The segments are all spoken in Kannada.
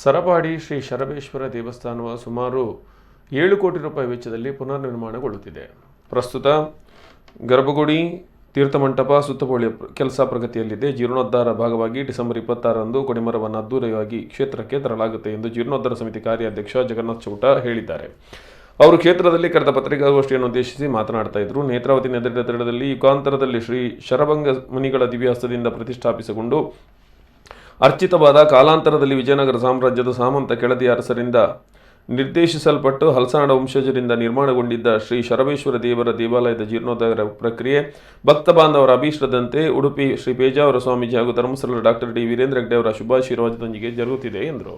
ಸರಪಾಡಿ ಶ್ರೀ ಶರಬೇಶ್ವರ ದೇವಸ್ಥಾನವು ಸುಮಾರು 7 ಕೋಟಿ ರೂಪಾಯಿ ವೆಚ್ಚದಲ್ಲಿ ಪುನರ್ನಿರ್ಮಾಣಗೊಳ್ಳುತ್ತಿದೆ. ಪ್ರಸ್ತುತ ಗರ್ಭಗುಡಿ, ತೀರ್ಥಮಂಟಪ, ಸುತ್ತುವಳಿ ಕೆಲಸ ಪ್ರಗತಿಯಲ್ಲಿದೆ. ಜೀರ್ಣೋದ್ಧಾರ ಭಾಗವಾಗಿ ಡಿಸೆಂಬರ್ 26ರಂದು ಕೊಡಿಮರವನ್ನು ಅದ್ದೂರಿಯಾಗಿ ಕ್ಷೇತ್ರಕ್ಕೆ ತರಲಾಗುತ್ತೆ ಎಂದು ಜೀರ್ಣೋದ್ಧಾರ ಸಮಿತಿ ಕಾರ್ಯಾಧ್ಯಕ್ಷ ಜಗನ್ನಾಥ್ ಚೌಟ ಹೇಳಿದ್ದಾರೆ. ಅವರು ಕ್ಷೇತ್ರದಲ್ಲಿ ಕರೆದ ಪತ್ರಿಕಾಗೋಷ್ಠಿಯನ್ನು ಉದ್ದೇಶಿಸಿ ಮಾತನಾಡ್ತಾ ಇದ್ರು. ನೇತ್ರಾವತಿ ನದಿ ತೀರದಲ್ಲಿ ಯುಗಾಂತರದಲ್ಲಿ ಶ್ರೀ ಶರಭಂಗ ಮುನಿಗಳ ದಿವ್ಯಹಸ್ತದಿಂದ ಪ್ರತಿಷ್ಠಾಪಿಸಿಕೊಂಡು ಅರ್ಚಿತವಾದ, ಕಾಲಾಂತರದಲ್ಲಿ ವಿಜಯನಗರ ಸಾಮ್ರಾಜ್ಯದ ಸಾಮಂತ ಕೆಳದಿ ಅರಸರಿಂದ ನಿರ್ದೇಶಿಸಲ್ಪಟ್ಟು ಹಲಸನಾಡ ವಂಶಜರಿಂದ ನಿರ್ಮಾಣಗೊಂಡಿದ್ದ ಶ್ರೀ ಶರಬೇಶ್ವರ ದೇವರ ದೇವಾಲಯದ ಜೀರ್ಣೋದ್ಧಾರ ಪ್ರಕ್ರಿಯೆ ಭಕ್ತ ಬಾಂಧವರ ಅಭೀಷ್ಟದಂತೆ ಉಡುಪಿ ಶ್ರೀ ಪೇಜಾವರ ಸ್ವಾಮೀಜಿ ಹಾಗೂ ಧರ್ಮಸ್ಥಳದ ಡಾಕ್ಟರ್ ಡಿ ವೀರೇಂದ್ರ ಹೆಗ್ಡೆ ಅವರ ಶುಭಾಶೀರ್ವಾದದೊಂದಿಗೆ ಜರುಗುತ್ತಿದೆ ಎಂದರು.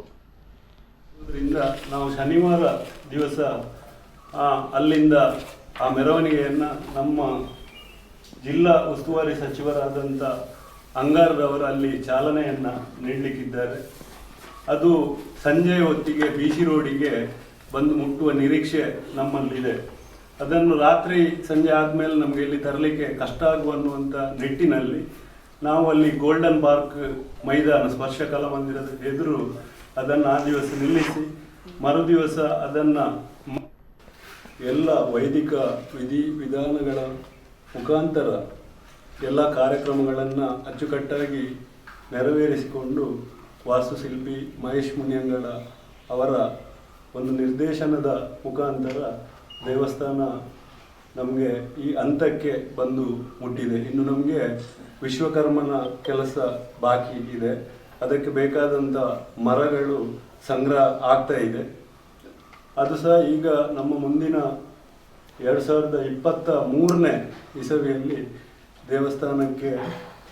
ನಾವು ಶನಿವಾರ ದಿವಸ ಅಲ್ಲಿಂದ ಆ ಮೆರವಣಿಗೆಯನ್ನು ನಮ್ಮ ಜಿಲ್ಲಾ ಉಸ್ತುವಾರಿ ಸಚಿವರಾದಂಥ ಅಂಗಾರದವರು ಅಲ್ಲಿ ಚಾಲನೆಯನ್ನು ನೀಡಲಿಕ್ಕಿದ್ದಾರೆ. ಅದು ಸಂಜೆಯ ಹೊತ್ತಿಗೆ BC ರೋಡಿಗೆ ಬಂದು ಮುಟ್ಟುವ ನಿರೀಕ್ಷೆ ನಮ್ಮಲ್ಲಿದೆ. ಅದನ್ನು ರಾತ್ರಿ ಸಂಜೆ ಆದಮೇಲೆ ನಮಗೆ ಇಲ್ಲಿ ತರಲಿಕ್ಕೆ ಕಷ್ಟ ಆಗುವಂಥ ನಿಟ್ಟಿನಲ್ಲಿ ನಾವು ಅಲ್ಲಿ ಗೋಲ್ಡನ್ ಪಾರ್ಕ್ ಮೈದಾನ ಸ್ಪರ್ಶ ಕಲಾ ಮಂದಿರದ ಎದುರು ಅದನ್ನು ಆ ದಿವಸ ನಿಲ್ಲಿಸಿ ಮರುದಿವಸ ಅದನ್ನು ಎಲ್ಲ ವೈದಿಕ ವಿಧಾನಗಳ ಮುಖಾಂತರ ಎಲ್ಲ ಕಾರ್ಯಕ್ರಮಗಳನ್ನು ಅಚ್ಚುಕಟ್ಟಾಗಿ ನೆರವೇರಿಸಿಕೊಂಡು ವಾಸ್ತುಶಿಲ್ಪಿ ಮಹೇಶ್ ಮುನಿಯಂಗಳ ಅವರ ಒಂದು ನಿರ್ದೇಶನದ ಮುಖಾಂತರ ದೇವಸ್ಥಾನ ನಮಗೆ ಈ ಹಂತಕ್ಕೆ ಬಂದು ಮುಟ್ಟಿದೆ. ಇನ್ನು ನಮಗೆ ವಿಶ್ವಕರ್ಮನ ಕೆಲಸ ಬಾಕಿ ಇದೆ. ಅದಕ್ಕೆ ಬೇಕಾದಂಥ ಮರಗಳು ಸಂಗ್ರಹ ಆಗ್ತಾ ಇದೆ. ಅದು ಸಹ ಈಗ ನಮ್ಮ ಮುಂದಿನ 2023ನೇ ಇಸವಿಯಲ್ಲಿ ದೇವಸ್ಥಾನಕ್ಕೆ